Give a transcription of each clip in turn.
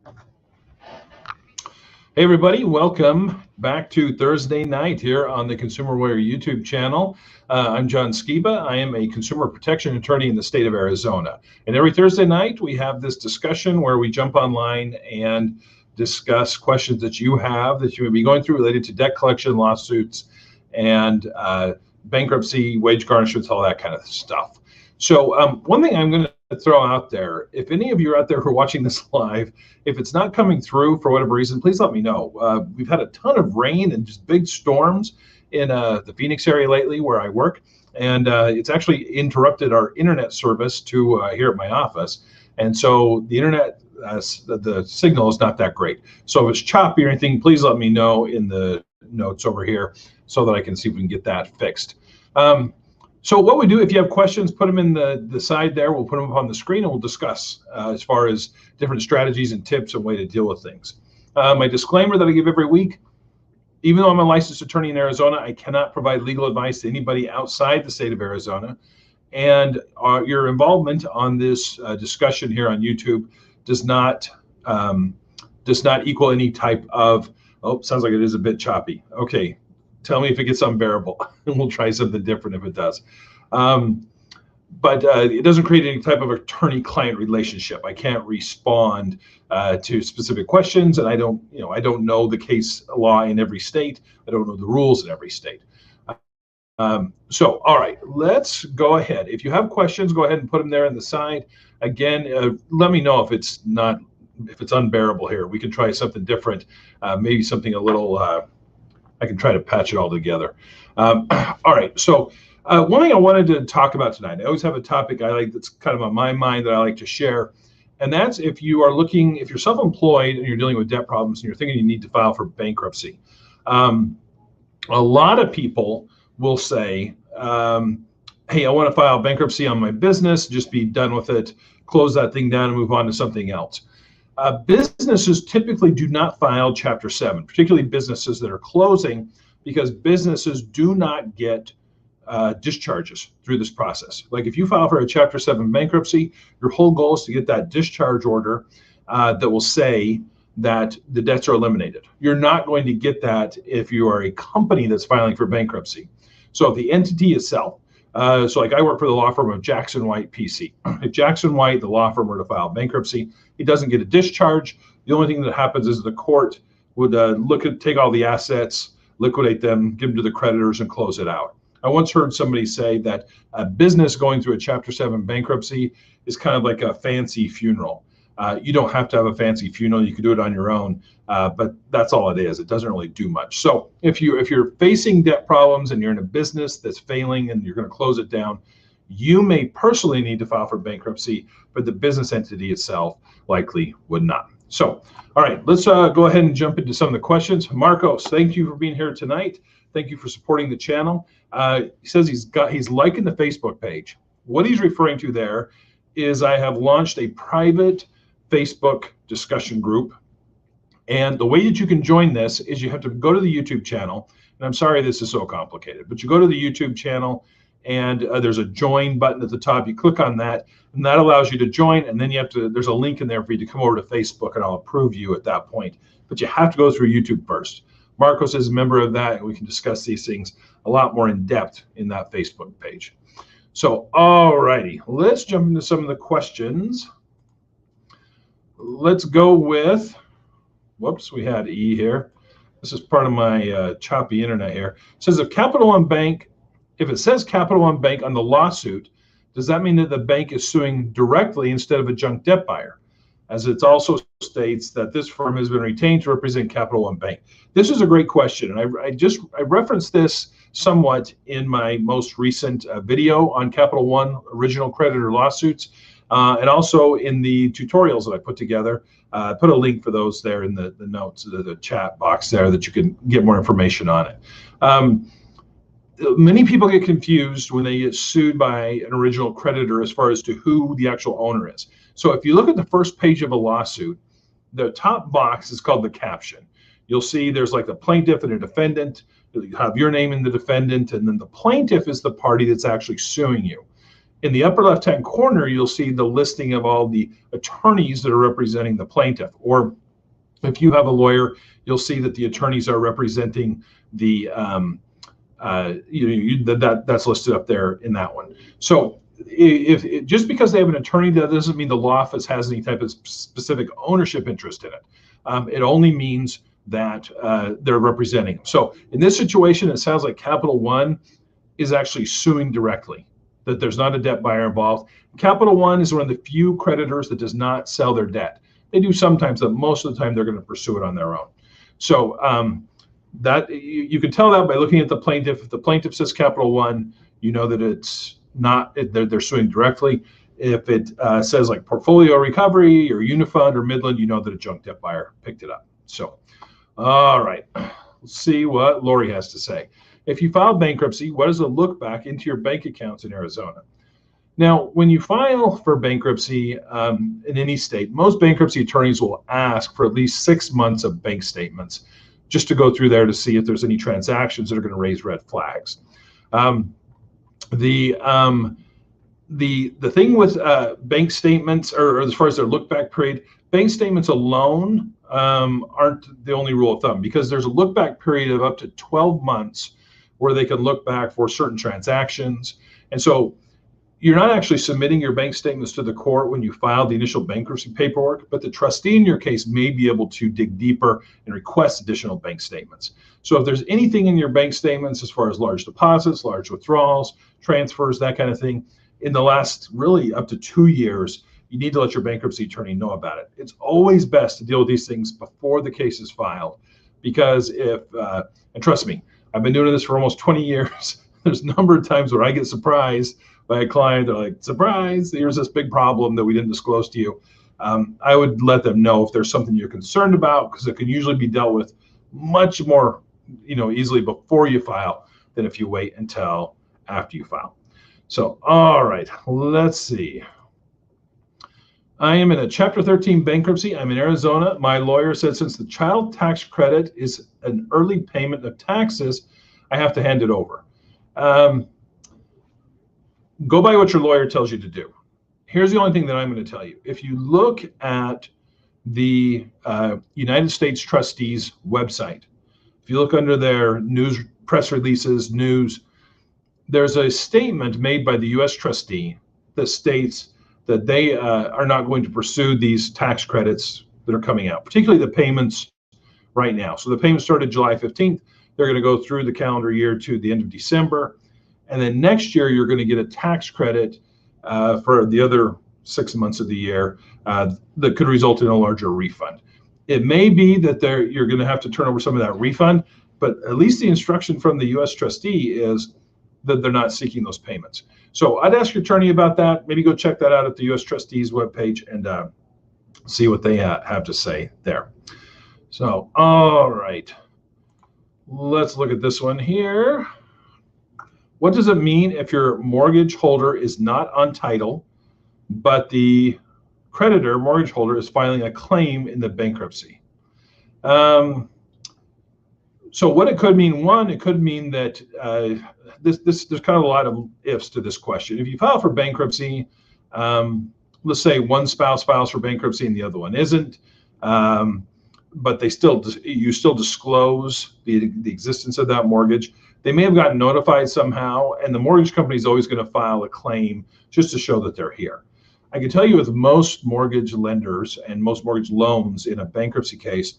Hey everybody, welcome back to Thursday night here on the Consumer Warrior YouTube channel. I'm John Skiba. I am a consumer protection attorney in the state of Arizona. And every Thursday night we have this discussion where we jump online and discuss questions that you have that you may be going through related to debt collection, lawsuits, and bankruptcy, wage garnishments, all that kind of stuff. So one thing I'm going to throw out there, if any of you are out there who are watching this live, if it's not coming through for whatever reason, please let me know. We've had a ton of rain and just big storms in the Phoenix area lately where I work, and it's actually interrupted our internet service to here at my office. And so the internet, the signal is not that great. So if it's choppy or anything, please let me know in the notes over here so that I can see if we can get that fixed. So what we do, if you have questions, put them in the side there. We'll put them up on the screen and we'll discuss as far as different strategies and tips and way to deal with things. My disclaimer that I give every week, even though I'm a licensed attorney in Arizona, I cannot provide legal advice to anybody outside the state of Arizona. And your involvement on this discussion here on YouTube does not equal any type of, oh, sounds like it is a bit choppy. Okay. Tell me if it gets unbearable, and we'll try something different if it does. But it doesn't create any type of attorney-client relationship. I can't respond to specific questions, and I don't know the case law in every state. I don't know the rules in every state. So, all right, let's go ahead. If you have questions, go ahead and put them there on the side. Again, let me know if it's unbearable here. We can try something different, maybe something a little. I can try to patch it all together. All right, so one thing I wanted to talk about tonight, I always have a topic I like that's kind of on my mind that I like to share, and that's if you're self-employed and you're dealing with debt problems and you're thinking you need to file for bankruptcy. A lot of people will say, hey, I want to file bankruptcy on my business, just be done with it, close that thing down and move on to something else. Businesses typically do not file Chapter 7, particularly businesses that are closing, because businesses do not get discharges through this process. Like if you file for a Chapter 7 bankruptcy, your whole goal is to get that discharge order that will say that the debts are eliminated. You're not going to get that if you are a company that's filing for bankruptcy. So if the entity itself, so like I work for the law firm of Jackson White PC. If Jackson White, the law firm, were to file bankruptcy, he doesn't get a discharge. The only thing that happens is the court would take all the assets, liquidate them, give them to the creditors, and close it out. I once heard somebody say that a business going through a Chapter 7 bankruptcy is kind of like a fancy funeral. You don't have to have a fancy funeral. You can do it on your own, but that's all it is. It doesn't really do much. So if you're facing debt problems and you're in a business that's failing and you're going to close it down, you may personally need to file for bankruptcy, but the business entity itself likely would not. So, all right, let's go ahead and jump into some of the questions. Marcos, thank you for being here tonight. Thank you for supporting the channel. He says he's liking the Facebook page. What he's referring to there is I have launched a private Facebook discussion group. And the way that you can join this is you have to go to the YouTube channel. And I'm sorry this is so complicated, but you go to the YouTube channel and there's a join button at the top. You click on that and that allows you to join. And then there's a link in there for you to come over to Facebook and I'll approve you at that point. But you have to go through YouTube first. Marcos is a member of that and we can discuss these things a lot more in depth in that Facebook page. So, all righty, let's jump into some of the questions. Let's go with, whoops, we had E here. This is part of my choppy internet here. It says if it says Capital One Bank on the lawsuit, does that mean that the bank is suing directly instead of a junk debt buyer? As it also states that this firm has been retained to represent Capital One Bank. This is a great question, and I referenced this somewhat in my most recent video on Capital One original creditor lawsuits, and also in the tutorials that I put together. Put a link for those there in the notes, the chat box there, that you can get more information on it. Many people get confused when they get sued by an original creditor as far as to who the actual owner is. So if you look at the first page of a lawsuit, the top box is called the caption. You'll see there's like the plaintiff and a defendant. You have your name in the defendant, and then the plaintiff is the party that's actually suing you. In the upper left-hand corner, you'll see the listing of all the attorneys that are representing the plaintiff. Or if you have a lawyer, you'll see that the attorneys are representing the, that's listed up there in that one. So if just because they have an attorney, that doesn't mean the law office has any type of specific ownership interest in it. It only means that they're representing them. So in this situation, it sounds like Capital One is actually suing directly, that there's not a debt buyer involved. Capital One is one of the few creditors that does not sell their debt. They do sometimes, but most of the time they're going to pursue it on their own. So that you can tell that by looking at the plaintiff. If the plaintiff says Capital One, you know that it's not, they're suing directly. If it says like Portfolio Recovery or Unifund or Midland, you know that a junk debt buyer picked it up. So, all right, let's see what Lori has to say. If you file bankruptcy, what is a look back into your bank accounts in Arizona? Now, when you file for bankruptcy in any state, most bankruptcy attorneys will ask for at least 6 months of bank statements just to go through there to see if there's any transactions that are going to raise red flags. The thing with bank statements, or as far as their look back period, bank statements alone aren't the only rule of thumb, because there's a look back period of up to 12 months where they can look back for certain transactions. And so you're not actually submitting your bank statements to the court when you file the initial bankruptcy paperwork, but the trustee in your case may be able to dig deeper and request additional bank statements. So if there's anything in your bank statements as far as large deposits, large withdrawals, transfers, that kind of thing, in the last really up to 2 years, you need to let your bankruptcy attorney know about it. It's always best to deal with these things before the case is filed, because if, and trust me, I've been doing this for almost 20 years. There's a number of times where I get surprised by a client. They're like, surprise, here's this big problem that we didn't disclose to you. I would let them know if there's something you're concerned about, because it can usually be dealt with much more, easily before you file than if you wait until after you file. So, all right, let's see. I am in a Chapter 13 bankruptcy. I'm in Arizona. My lawyer said since the child tax credit is an early payment of taxes, I have to hand it over. Go by what your lawyer tells you to do. Here's the only thing that I'm going to tell you. If you look at the United States Trustees website, if you look under their news, press releases, news, there's a statement made by the U.S. trustee that states that they are not going to pursue these tax credits that are coming out, particularly the payments right now. So the payments started July 15th. They're going to go through the calendar year to the end of December. And then next year, you're going to get a tax credit for the other 6 months of the year that could result in a larger refund. It may be that you're going to have to turn over some of that refund, but at least the instruction from the U.S. trustee is that they're not seeking those payments. So I'd ask your attorney about that. Maybe go check that out at the U.S. trustees webpage and see what they have to say there. So, all right, let's look at this one here. What does it mean if your mortgage holder is not on title, but the creditor, mortgage holder, is filing a claim in the bankruptcy? So what it could mean, one, it could mean that there's kind of a lot of ifs to this question. If you file for bankruptcy, let's say one spouse files for bankruptcy and the other one isn't, but you still disclose the existence of that mortgage. They may have gotten notified somehow, and the mortgage company is always going to file a claim just to show that they're here. I can tell you with most mortgage lenders and most mortgage loans in a bankruptcy case,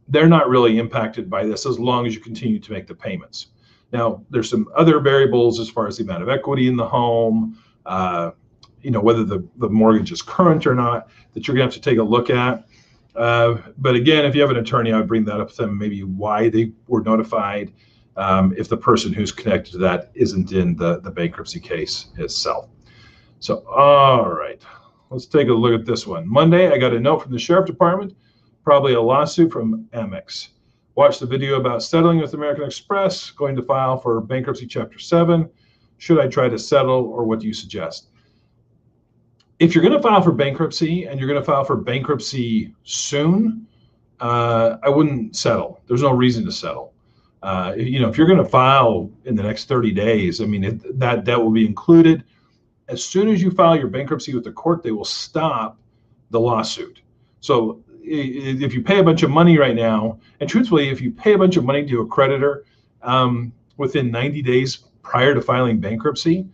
they're not really impacted by this as long as you continue to make the payments. Now, there's some other variables as far as the amount of equity in the home, whether the mortgage is current or not, that you're going to have to take a look at. But again, if you have an attorney, I would bring that up to them, maybe why they were notified, if the person who's connected to that isn't in the bankruptcy case itself. So, all right, let's take a look at this one. Monday, I got a note from the sheriff department, probably a lawsuit from Amex. Watched the video about settling with American Express, going to file for bankruptcy Chapter 7. Should I try to settle, or what do you suggest? If you're going to file for bankruptcy and you're going to file for bankruptcy soon, I wouldn't settle. There's no reason to settle. If you're going to file in the next 30 days, I mean, that debt will be included. as soon as you file your bankruptcy with the court, they will stop the lawsuit. So if you pay a bunch of money right now, and truthfully, if you pay a bunch of money to a creditor within 90 days prior to filing bankruptcy,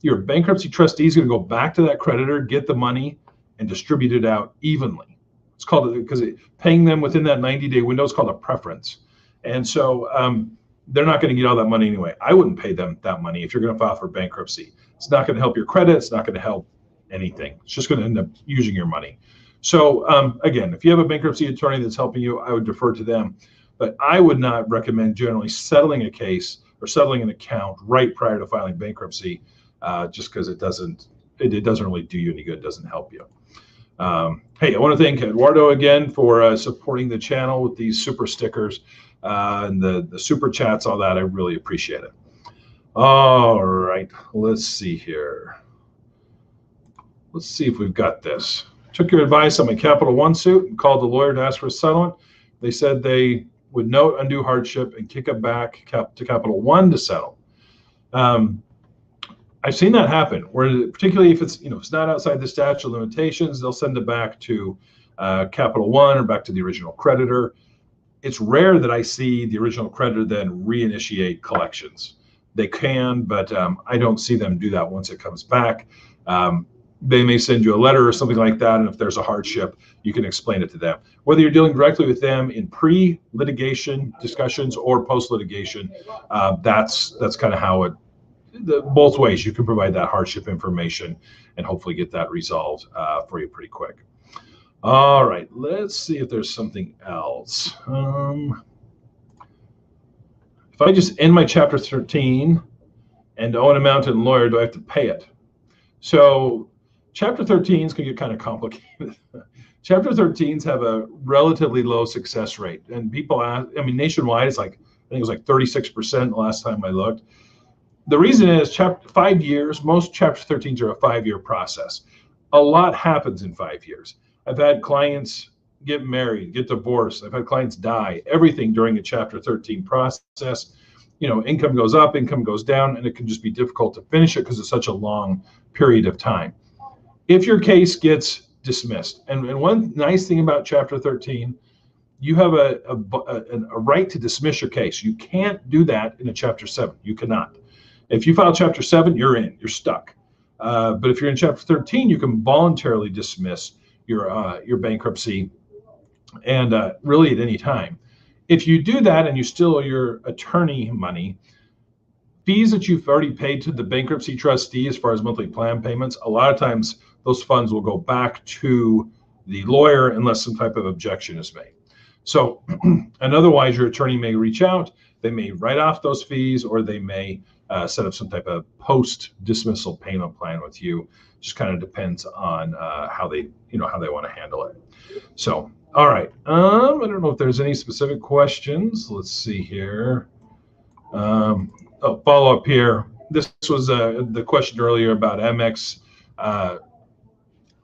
your bankruptcy trustee is going to go back to that creditor, get the money, and distribute it out evenly. It's called, because paying them within that 90-day window is called a preference. And so they're not going to get all that money anyway. I wouldn't pay them that money if you're going to file for bankruptcy. It's not going to help your credit. It's not going to help anything. It's just going to end up using your money. So again, if you have a bankruptcy attorney that's helping you, I would defer to them. But I would not recommend generally settling a case or settling an account right prior to filing bankruptcy, just because it doesn't really do you any good. It doesn't help you. Hey, I want to thank Eduardo again for supporting the channel with these super stickers and the super chats, all that. I really appreciate it. All right, let's see here. Let's see if we've got this. Took your advice on my Capital One suit and called the lawyer to ask for a settlement. They said they would note undue hardship and kick it back to Capital One to settle. I've seen that happen, where particularly if it's it's not outside the statute of limitations, they'll send it back to Capital One or back to the original creditor. It's rare that I see the original creditor then reinitiate collections. They can, but I don't see them do that once it comes back. They may send you a letter or something like that, and if there's a hardship, you can explain it to them. Whether you're dealing directly with them in pre-litigation discussions or post-litigation, that's kind of how it. Both ways, you can provide that hardship information and hopefully get that resolved for you pretty quick. All right, let's see if there's something else. If I just end my Chapter 13 and owe an amount in lawyer, do I have to pay it? So Chapter 13s can get kind of complicated. Chapter 13s have a relatively low success rate. And people ask, nationwide, it's like, I think it was like 36% the last time I looked. The reason is 5 years, most Chapter 13s are a 5-year process. A lot happens in 5 years. I've had clients get married, get divorced. I've had clients die, everything during a Chapter 13 process. Income goes up, income goes down, and it can just be difficult to finish it because it's such a long period of time. If your case gets dismissed, and one nice thing about Chapter 13, you have a right to dismiss your case. You can't do that in a Chapter 7. You cannot. If you file Chapter 7, you're in. You're stuck. But if you're in Chapter 13, you can voluntarily dismiss your bankruptcy, and really at any time. If you do that and you still owe your attorney money, fees that you've already paid to the bankruptcy trustee as far as monthly plan payments, a lot of times those funds will go back to the lawyer unless some type of objection is made. So, and otherwise your attorney may reach out, they may write off those fees, or they may set up some type of post-dismissal payment plan with you. Just kind of depends on how they want to handle it. So, all right. I don't know if there's any specific questions. Let's see here. Follow up here. This was the question earlier about MX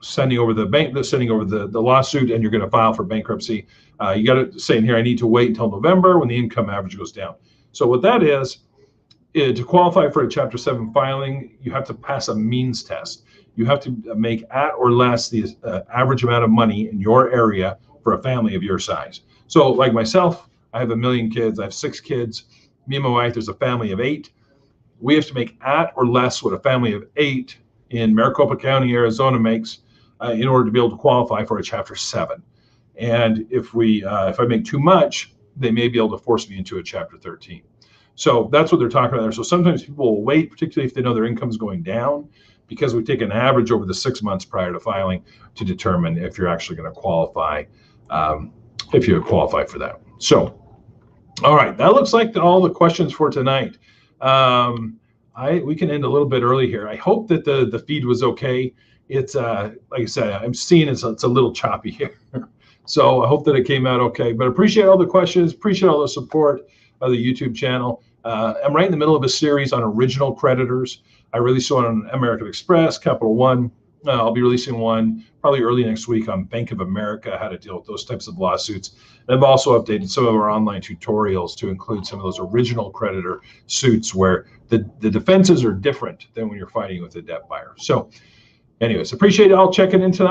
sending over the lawsuit, and you're going to file for bankruptcy. You got to say in here, I need to wait until November when the income average goes down. So what that is, to qualify for a Chapter 7 filing, you have to pass a means test. You have to make at or less the average amount of money in your area for a family of your size. So like myself, I have 1 million kids. I have 6 kids. Me and my wife, there's a family of 8. We have to make at or less what a family of 8 in Maricopa County, Arizona makes in order to be able to qualify for a Chapter 7. And if I make too much, they may be able to force me into a Chapter 13. So that's what they're talking about there. So sometimes people will wait, particularly if they know their income is going down, because we take an average over the 6 months prior to filing to determine if you're actually going to qualify, if you qualify for that. So, all right, that looks like all the questions for tonight. We can end a little bit early here. I hope that the feed was okay. It's like I said, I'm seeing it's a little choppy here. So I hope that it came out okay. But appreciate all the questions, appreciate all the support of the YouTube channel. I'm right in the middle of a series on original creditors. I released one on American Express, Capital One, I'll be releasing one probably early next week on Bank of America, how to deal with those types of lawsuits. And I've also updated some of our online tutorials to include some of those original creditor suits where the defenses are different than when you're fighting with a debt buyer. So anyways, appreciate it all checking in tonight.